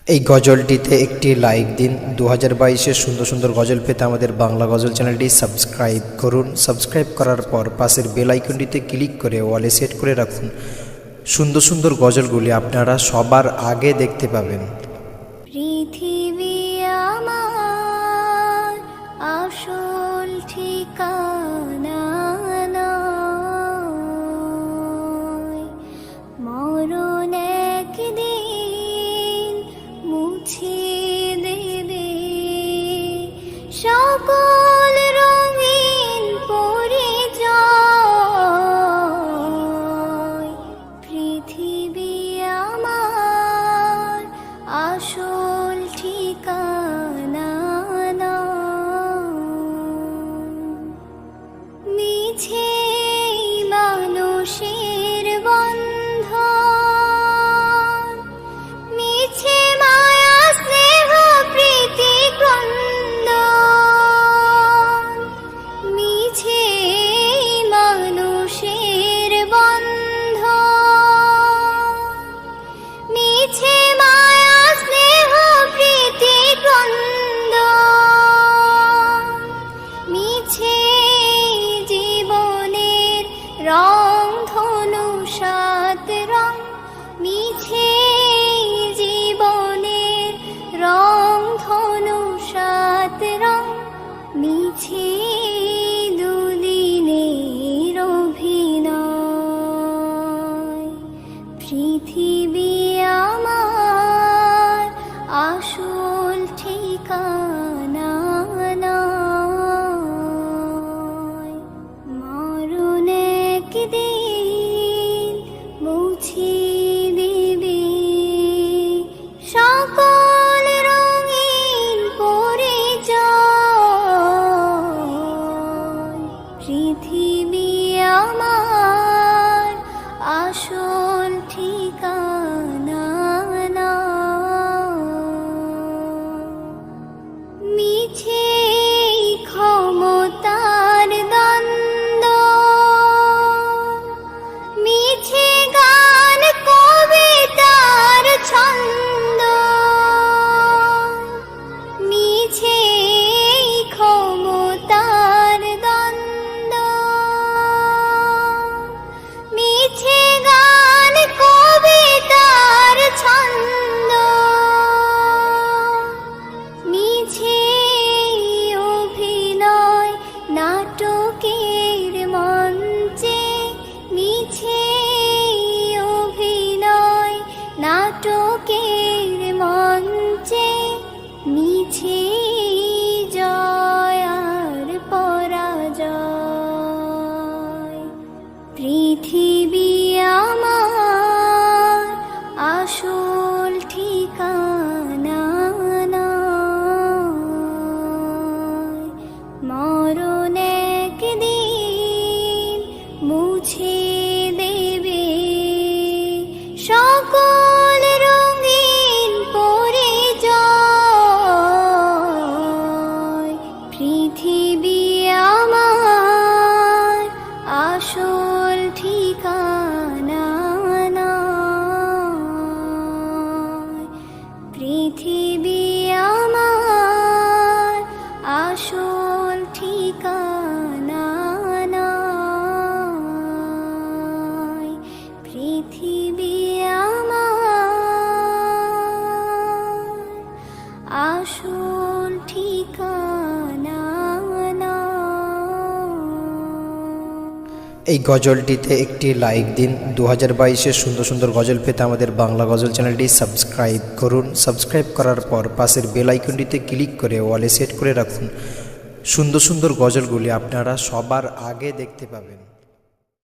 এই গজলটিতে একটি লাইক দিন। 2022-এর সুন্দর সুন্দর গজল পেতে আমাদের বাংলা গজল চ্যানেলটি সাবস্ক্রাইব করুন। সাবস্ক্রাইব করার পর পাশের বেল আইকনটিতে ক্লিক করে ওয়ালে সেট করে রাখুন। সুন্দর সুন্দর গজলগুলি আপনারা সবার আগে দেখতে পাবেন। পৃথিবী আমার আসল ঠিকানা নয়, মরণ একদিন মুছিয়ে দেবে সকল রঙিন পরিচয়। পৃথিবী আমার আসল ঠিকানা মিছে মানুষের বন্ধন, মিছে মায়া স্নেহ প্রীতি ক্রন্দন, মিছে মানুষের বন্ধন, মিছে মায়া স্নেহ প্রীতি ক্রন্দন, মিছে জীবনের রং ধনু সাত রং, মিছে জীবনের রং ধনু সাত রং, মিছে দুদিনের অভিনয়। পৃথিবী আমার আসল ঠিকানা নয়, মরণ একদিন মুছিয়ে দেবে সকল রঙিন পরিচয়। পৃথিবী আমার আসল ঠিকানা মিছে ক্ষমতার দ্বন্দ্ব, মিছে গান কবিতার ছন্দ, মিছে ক্ষমতার দ্বন্দ্ব, মিছে গান কবিতার ছন্দ, মিছে অভিনয় নাটকের মঞ্চে, মিছে অভিনয় নাটকের মঞ্চে, মিছে জয় আর পরাজয়। পৃথিবী আমার আসল ঠিকানা নয়, মরণ একদিন মুছিয়ে দেবে সকল রঙিন পরিচয়। পৃথিবী আমার আসল ঠিকানা নয়, পৃথিবী আমার আসল ঠিকানা নয়, পৃথিবী আমার আসল ঠিকানা এই গজলটিতে একটি লাইক দিন। 2022-এর সুন্দর সুন্দর গজল পেতে আমাদের বাংলা গজল চ্যানেলটি সাবস্ক্রাইব করুন। সাবস্ক্রাইব করার পর পাশের বেল আইকনটিতে ক্লিক করে ওয়ালে সেট করে রাখুন। সুন্দর সুন্দর গজলগুলি আপনারা সবার আগে দেখতে পাবেন।